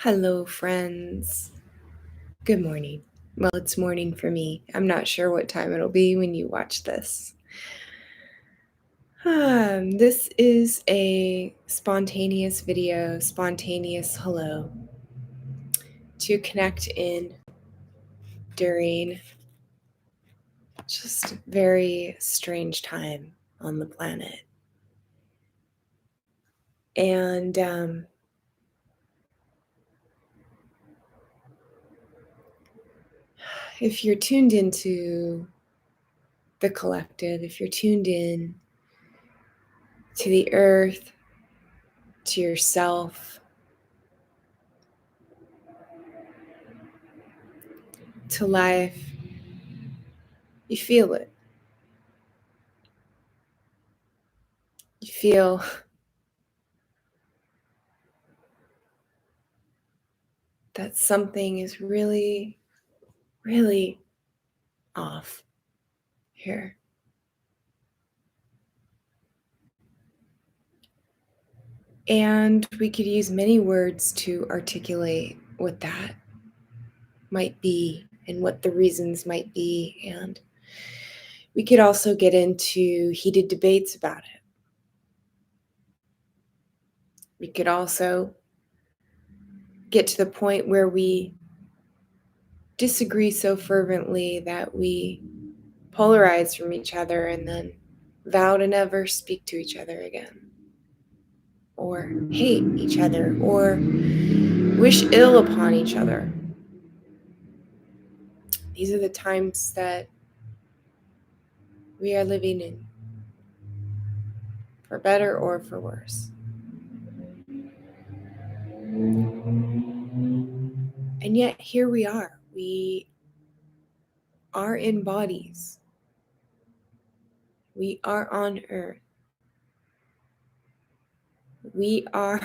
Hello, friends. Good morning. Well, it's morning for me. I'm not sure what time it'll be when you watch this. This is a spontaneous video, spontaneous hello to connect in during just a very strange time on the planet. And if you're tuned into the collective, if you're tuned in to the earth, to yourself, to life, you feel it. You feel that something is really, really off here. And we could use many words to articulate what that might be and what the reasons might be. And we could also get into heated debates about it. We could also get to the point where we disagree so fervently that we polarize from each other and then vow to never speak to each other again, or hate each other, or wish ill upon each other. These are the times that we are living in, for better or for worse. And yet here we are. We are in bodies. We are on earth. We are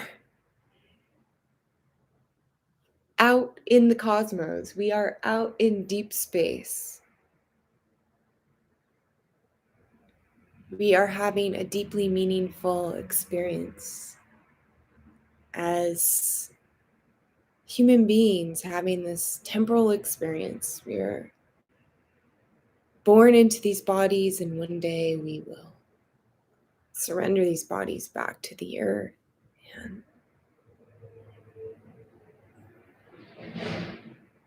out in the cosmos. We are out in deep space. We are having a deeply meaningful experience as human beings, having this temporal experience. We are born into these bodies, and one day we will surrender these bodies back to the earth. And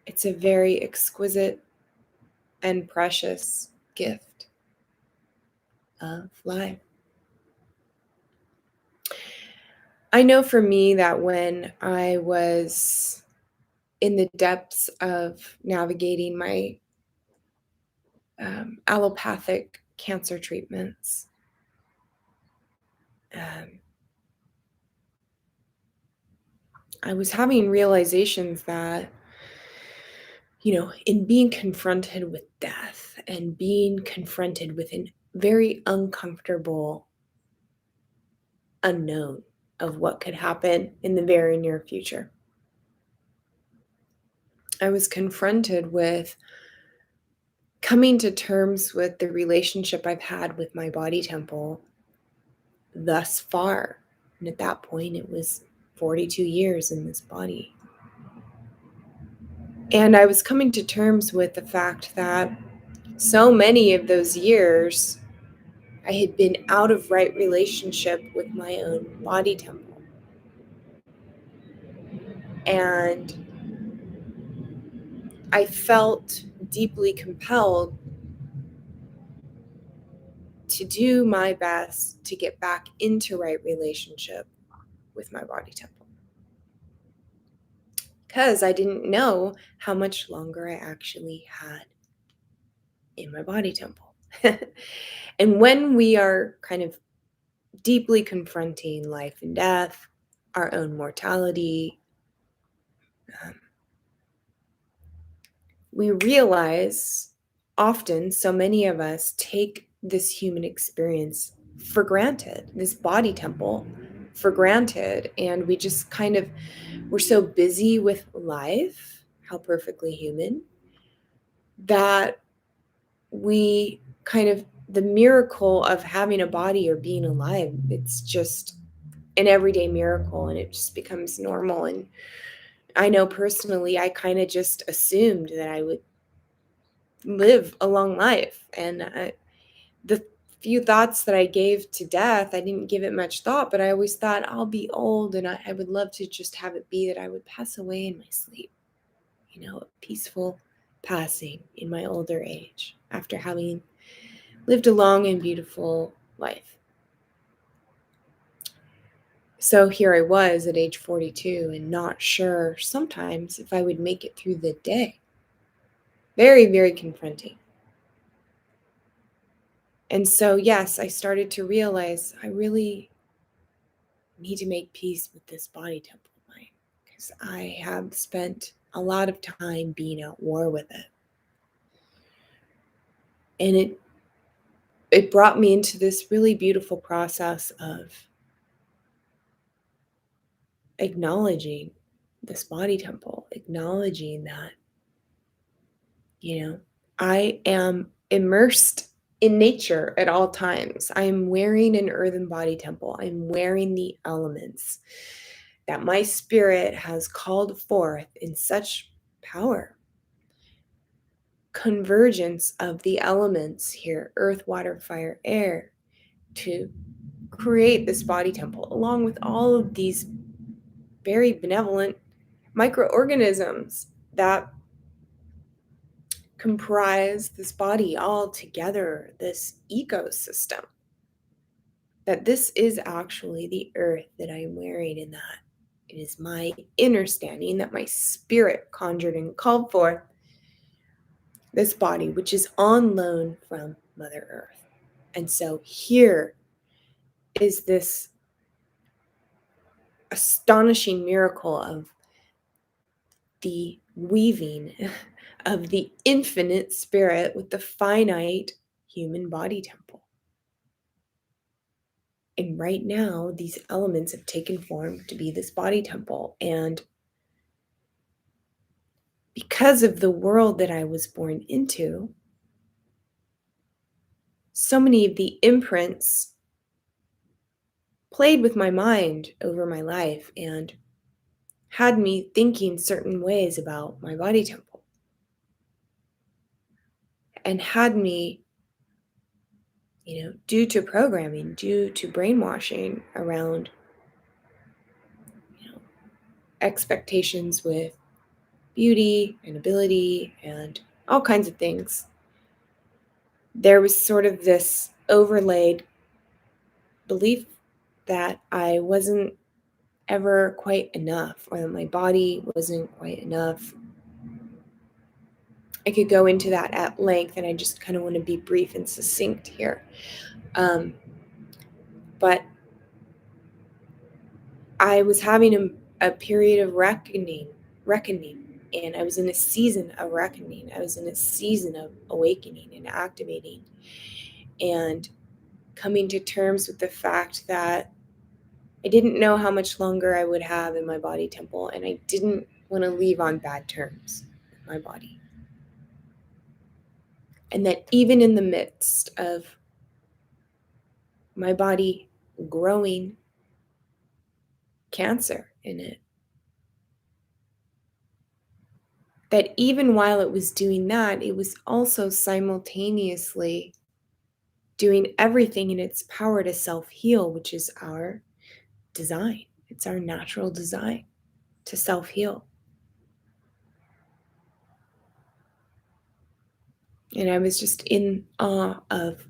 it's a very exquisite and precious gift of life. I know for me that when I was in the depths of navigating my allopathic cancer treatments, I was having realizations that, in being confronted with death and being confronted with a very uncomfortable unknown of what could happen in the very near future, I was confronted with coming to terms with the relationship I've had with my body temple thus far. And at that point, it was 42 years in this body. And I was coming to terms with the fact that so many of those years, I had been out of right relationship with my own body temple. And I felt deeply compelled to do my best to get back into right relationship with my body temple, because I didn't know how much longer I actually had in my body temple. And when we are kind of deeply confronting life and death, our own mortality, we realize often so many of us take this human experience for granted, this body temple for granted, and we just we're so busy with life, how perfectly human, that we the miracle of having a body or being alive, it's just an everyday miracle, and it just becomes normal. And I know personally, I kind of just assumed that I would live a long life. And the few thoughts that I gave to death, I didn't give it much thought, but I always thought I'll be old and I would love to just have it be that I would pass away in my sleep, a peaceful passing in my older age after having lived a long and beautiful life. So here I was at age 42 and not sure sometimes if I would make it through the day. Very, very confronting. And so, yes, I started to realize I really need to make peace with this body temple of mine because I have spent a lot of time being at war with it. And it brought me into this really beautiful process of acknowledging this body temple, acknowledging that, you know, I am immersed in nature at all times. I am wearing an earthen body temple. I'm wearing the elements that my spirit has called forth in such power. Convergence of the elements here, earth, water, fire, air, to create this body temple, along with all of these very benevolent microorganisms that comprise this body all together, this ecosystem. That this is actually the earth that I am wearing, and that it is my understanding that my spirit conjured and called forth this body, which is on loan from Mother Earth. And so here is this astonishing miracle of the weaving of the infinite spirit with the finite human body temple. And right now, these elements have taken form to be this body temple. And because of the world that I was born into, so many of the imprints played with my mind over my life and had me thinking certain ways about my body temple and had me, due to programming, due to brainwashing around, you know, expectations with beauty and ability and all kinds of things. There was sort of this overlaid belief that I wasn't ever quite enough, or that my body wasn't quite enough. I could go into that at length, and I just kind of want to be brief and succinct here. But I was having a period of reckoning, and I was in a season of reckoning. I was in a season of awakening and activating and coming to terms with the fact that I didn't know how much longer I would have in my body temple, and I didn't want to leave on bad terms with my body. And that even in the midst of my body growing cancer in it, that even while it was doing that, it was also simultaneously doing everything in its power to self-heal, which is our design. It's our natural design to self-heal. And I was just in awe of,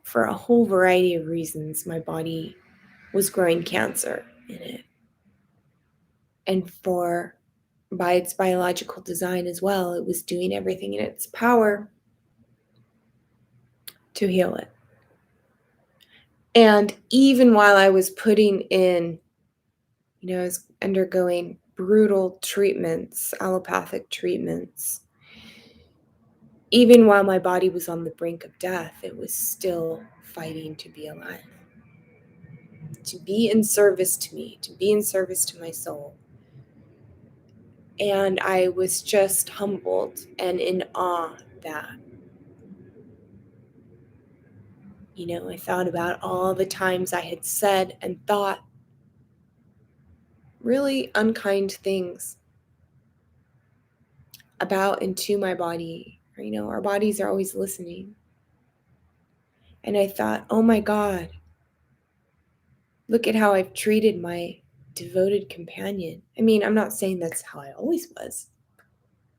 for a whole variety of reasons, my body was growing cancer in it. And by its biological design as well, it was doing everything in its power to heal it. And even while I was putting in, I was undergoing brutal treatments, allopathic treatments, even while my body was on the brink of death, it was still fighting to be alive, to be in service to me, to be in service to my soul. And I was just humbled and in awe that, I thought about all the times I had said and thought really unkind things about and to my body. Our bodies are always listening. And I thought, oh my God, look at how I've treated my devoted companion. I mean, I'm not saying that's how I always was.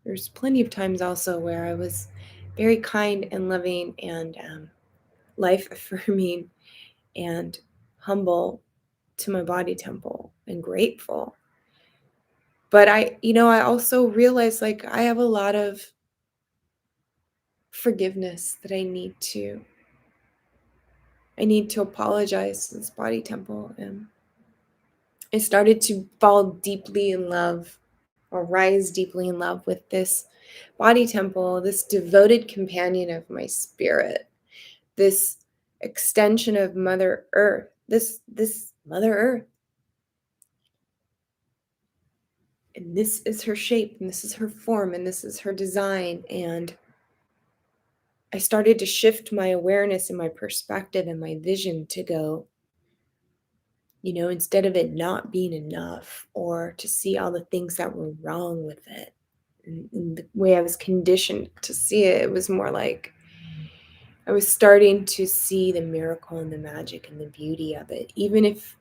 There's plenty of times also where I was very kind and loving and life affirming and humble to my body temple and grateful. But I also realized like I have a lot of forgiveness that I need to apologize to this body temple. And I started to fall deeply in love or rise deeply in love with this body temple, this devoted companion of my spirit, this extension of Mother Earth, this Mother Earth. And this is her shape, and this is her form, and this is her design. And I started to shift my awareness and my perspective and my vision to go, instead of it not being enough or to see all the things that were wrong with it. And the way I was conditioned to see it, it was more like I was starting to see the miracle and the magic and the beauty of it, even if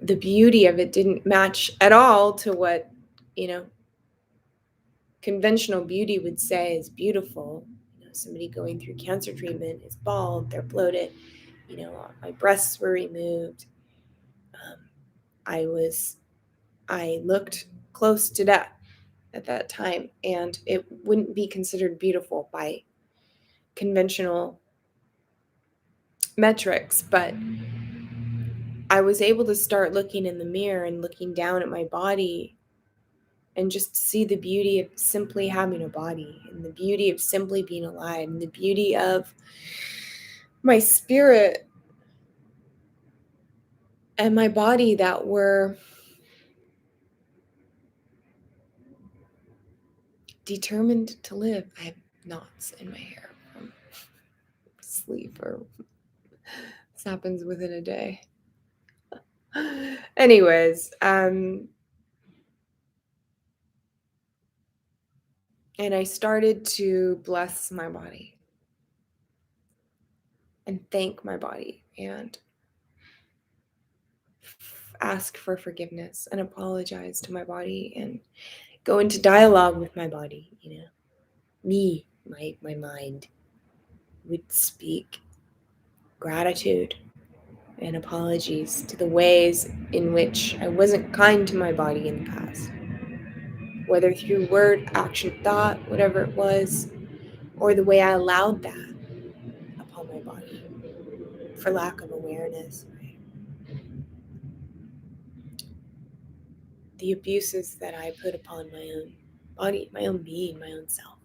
the beauty of it didn't match at all to what, you know, conventional beauty would say is beautiful. Somebody going through cancer treatment is bald, they're bloated. My breasts were removed. Um, I looked close to death at that time, and it wouldn't be considered beautiful by conventional metrics. But I was able to start looking in the mirror and looking down at my body and just see the beauty of simply having a body and the beauty of simply being alive and the beauty of my spirit and my body that were determined to live. I have knots in my hair from sleep, or this happens within a day. Anyways, and I started to bless my body and thank my body and ask for forgiveness and apologize to my body and go into dialogue with my body. My mind would speak gratitude and apologies to the ways in which I wasn't kind to my body in the past, whether through word, action, thought, whatever it was, or the way I allowed that upon my body for lack of awareness. Right? The abuses that I put upon my own body, my own being, my own self.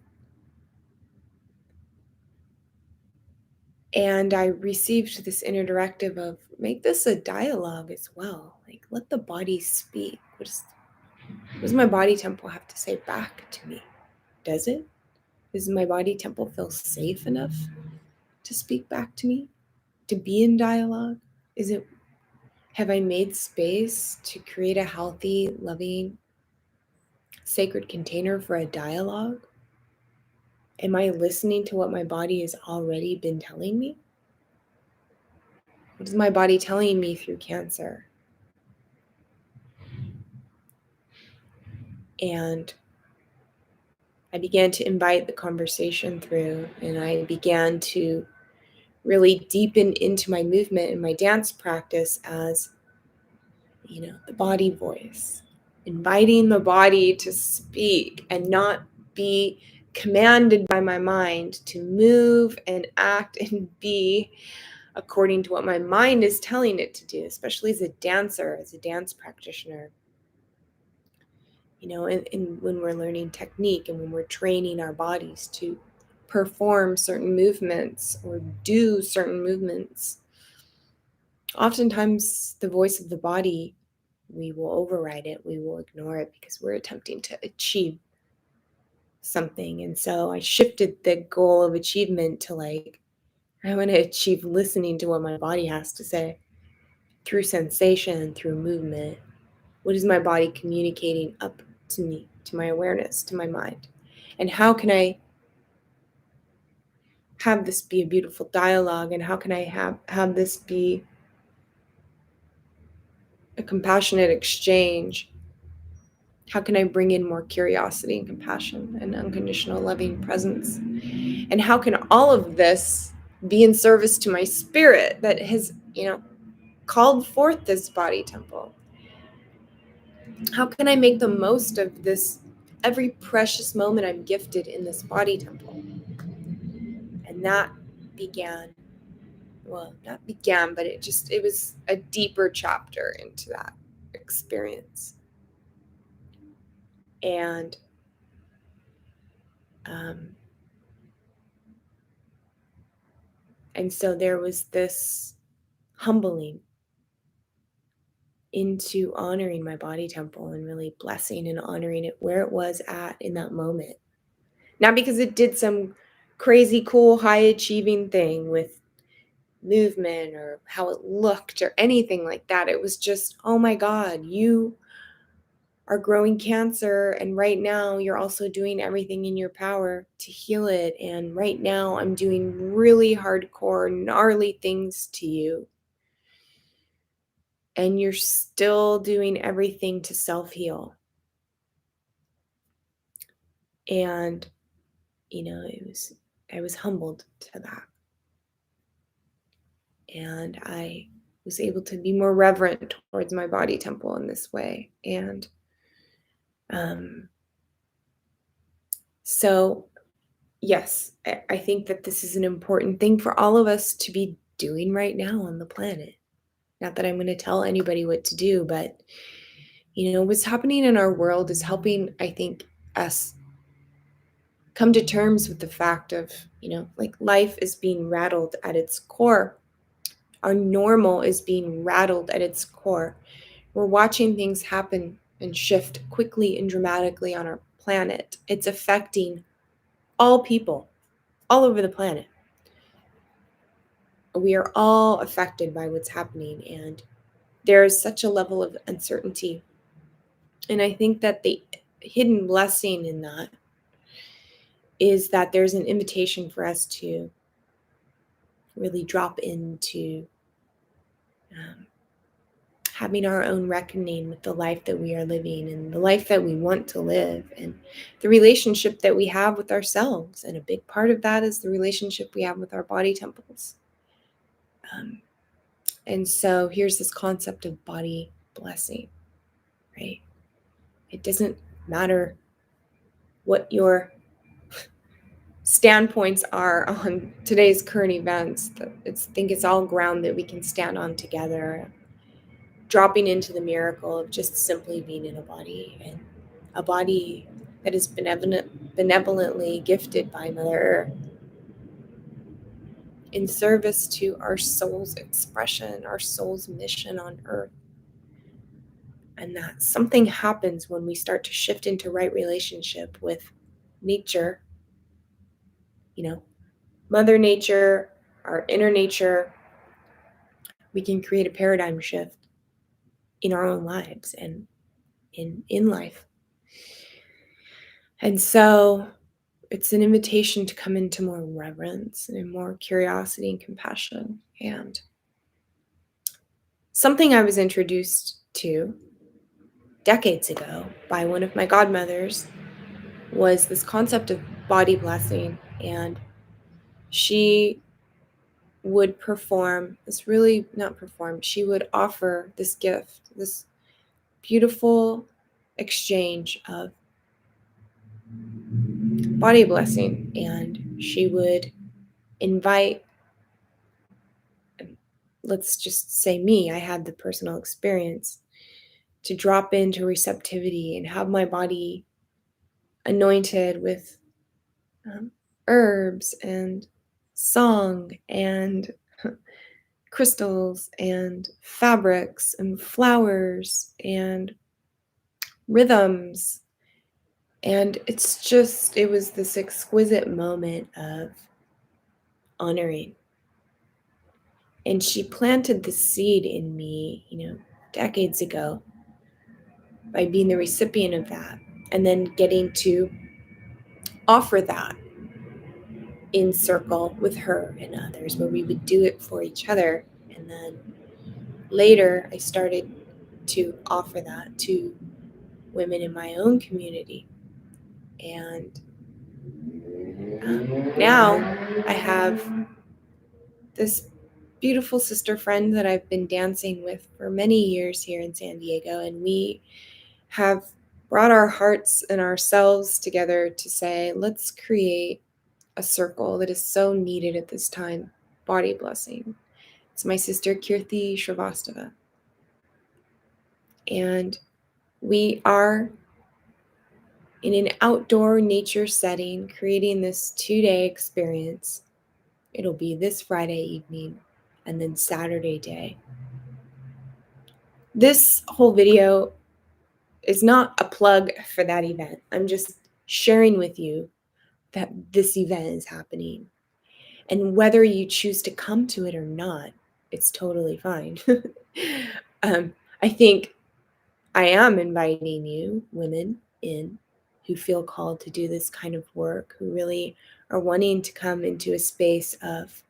And I received this inner directive of make this a dialogue as well. Like, let the body speak. What does my body temple have to say back to me? Does it? Does my body temple feel safe enough to speak back to me? To be in dialogue? Have I made space to create a healthy, loving, sacred container for a dialogue? Am I listening to what my body has already been telling me? What is my body telling me through cancer? And I began to invite the conversation through, and I began to really deepen into my movement and my dance practice as, the body voice, inviting the body to speak and not be commanded by my mind to move and act and be according to what my mind is telling it to do, especially as a dancer, as a dance practitioner. And when we're learning technique and when we're training our bodies to perform certain movements or do certain movements, oftentimes the voice of the body, we will override it, we will ignore it because we're attempting to achieve something. And so I shifted the goal of achievement to like, I want to achieve listening to what my body has to say. through sensation, through movement. What is my body communicating up to me, to my awareness, to my mind? And how can I have this be a beautiful dialogue? And how can I have this be a compassionate exchange? How can I bring in more curiosity and compassion and unconditional loving presence? And how can all of this be in service to my spirit that has, called forth this body temple? How can I make the most of this every precious moment I'm gifted in this body temple? And that began, well, not began, but it was a deeper chapter into that experience. And um, and so there was this humbling into honoring my body temple and really blessing and honoring it where it was at in that moment. Not because it did some crazy, cool, high achieving thing with movement or how it looked or anything like that. It was just, oh my God, you are growing cancer. And right now, you're also doing everything in your power to heal it. And right now, I'm doing really hardcore, gnarly things to you. And you're still doing everything to self heal. And, I was humbled to that. And I was able to be more reverent towards my body temple in this way. And um, so, yes, I think that this is an important thing for all of us to be doing right now on the planet. Not that I'm going to tell anybody what to do, but, what's happening in our world is helping, I think, us come to terms with the fact of, like life is being rattled at its core. Our normal is being rattled at its core. We're watching things happen and shift quickly and dramatically on our planet. It's affecting all people all over the planet. We are all affected by what's happening, and there is such a level of uncertainty. And I think that the hidden blessing in that is that there's an invitation for us to really drop into um, having our own reckoning with the life that we are living and the life that we want to live and the relationship that we have with ourselves. And a big part of that is the relationship we have with our body temples. Um, and so here's this concept of body blessing, right? It doesn't matter what your standpoints are on today's current events. I think it's all ground that we can stand on together, dropping into the miracle of just simply being in a body, and a body that is benevolently gifted by Mother Earth in service to our soul's expression, our soul's mission on earth. And that something happens when we start to shift into right relationship with nature, Mother Nature, our inner nature. We can create a paradigm shift in our own lives and in life. And so it's an invitation to come into more reverence and more curiosity and compassion. And something I was introduced to decades ago by one of my godmothers was this concept of body blessing. And she would perform this really, not perform, she would offer this gift, this beautiful exchange of body blessing. And she would invite, let's just say me, I had the personal experience to drop into receptivity and have my body anointed with um, herbs and song and crystals and fabrics and flowers and rhythms. And it was this exquisite moment of honoring And she planted the seed in me, decades ago by being the recipient of that and then getting to offer that in circle with her and others, where we would do it for each other. And then later, I started to offer that to women in my own community. And now I have this beautiful sister friend that I've been dancing with for many years here in San Diego. And we have brought our hearts and ourselves together to say, let's create a circle that is so needed at this time, body blessing. It's my sister Kirti Shrivastava. And we are in an outdoor nature setting, creating this 2-day experience. It'll be this Friday evening and then Saturday day. This whole video is not a plug for that event. I'm just sharing with you that this event is happening. And whether you choose to come to it or not, it's totally fine. I think I am inviting you, women, in who feel called to do this kind of work, who really are wanting to come into a space of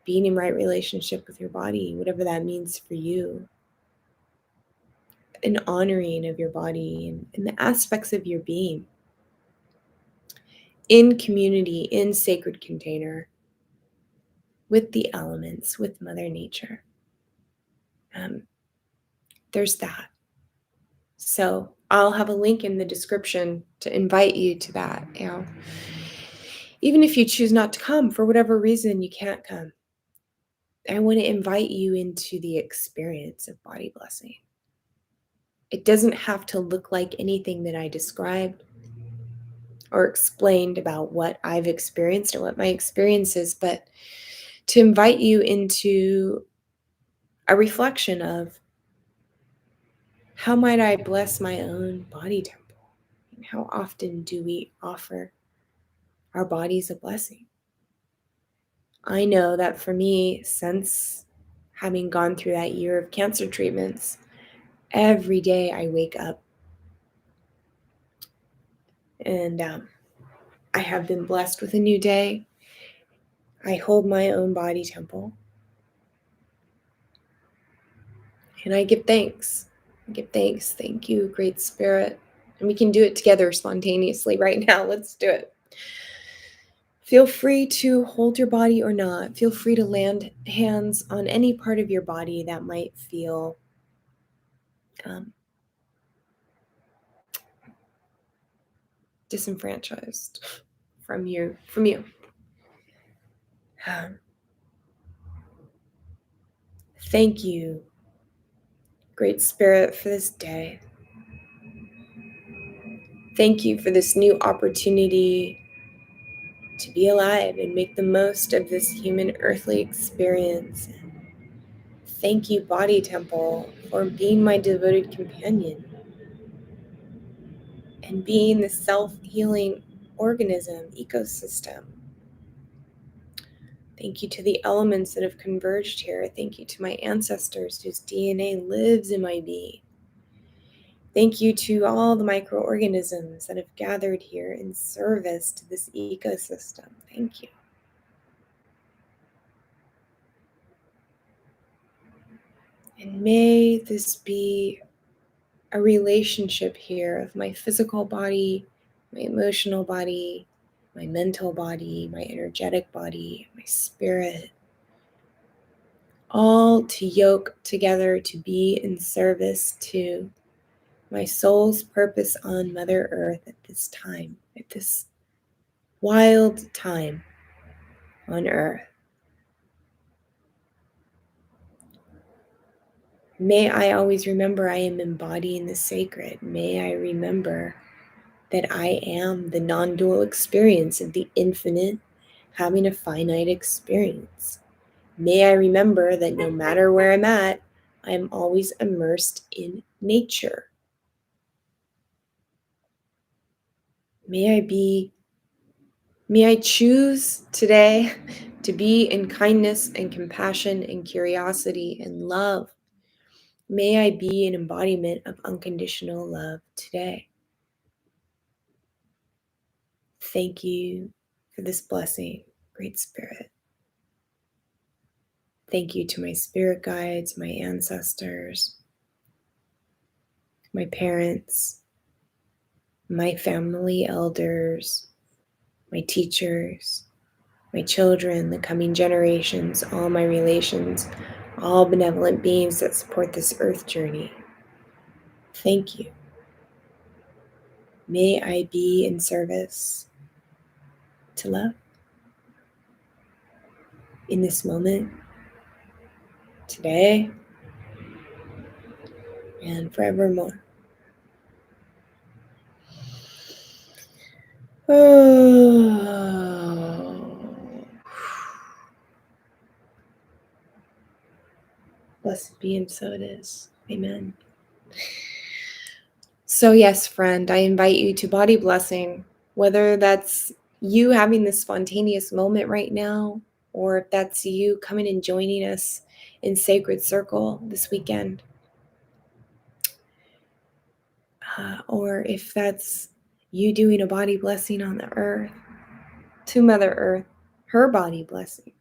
being in right relationship with your body, whatever that means for you, an honoring of your body and the aspects of your being in community, in sacred container, with the elements, with Mother Nature. There's that. So I'll have a link in the description to invite you to that. Even if you choose not to come for whatever reason, you can't come. I want to invite you into the experience of body blessing. It doesn't have to look like anything that I described or explained about what I've experienced or what my experience is, but to invite you into a reflection of how might I bless my own body temple? And how often do we offer our bodies a blessing? I know that for me, since having gone through that year of cancer treatments, every day I wake up and I have been blessed with a new day. I hold my own body temple and I give thanks. I give thanks. Thank you, Great Spirit. And we can do it together spontaneously right now. Let's do it. Feel free to hold your body or not. Feel free to land hands on any part of your body that might feel disenfranchised from you. Thank you, Great Spirit, for this day. Thank you for this new opportunity to be alive and make the most of this human earthly experience. Thank you, Body Temple, for being my devoted companion and being the self-healing organism, ecosystem. Thank you to the elements that have converged here. Thank you to my ancestors whose DNA lives in my being. Thank you to all the microorganisms that have gathered here in service to this ecosystem. Thank you. And may this be a relationship here of my physical body, my emotional body, my mental body, my energetic body, my spirit, all to yoke together to be in service to my soul's purpose on Mother Earth at this time, at this wild time on Earth. May I always remember I am embodying the sacred. May I remember that I am the non-dual experience of the infinite having a finite experience. May I remember that no matter where I'm at, I am always immersed in nature. May I be May I choose today to be in kindness and compassion and curiosity and love. May I be an embodiment of unconditional love today. Thank you for this blessing, Great Spirit. Thank you to my spirit guides, my ancestors, my parents, my family elders, my teachers, my children, the coming generations, all my relations, all benevolent beings that support this earth journey. Thank you. May I be in service to love in this moment, today, and forevermore. Oh. Blessed be, and so it is. Amen. So, yes, friend, I invite you to body blessing, whether that's you having this spontaneous moment right now, or if that's you coming and joining us in Sacred Circle this weekend, or if that's you doing a body blessing on the earth to Mother Earth, her body blessing,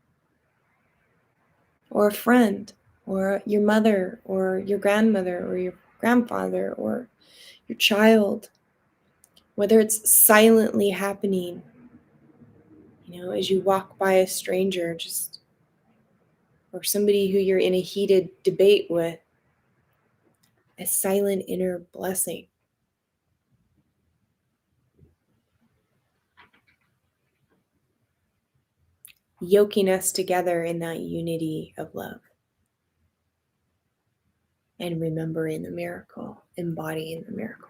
or a friend, or your mother, or your grandmother, or your grandfather, or your child, whether it's silently happening, as you walk by a stranger, just or somebody who you're in a heated debate with, a silent inner blessing, yoking us together in that unity of love and remembering the miracle, embodying the miracle.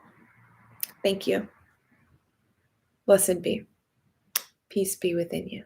Thank you. Blessed be. Peace be within you.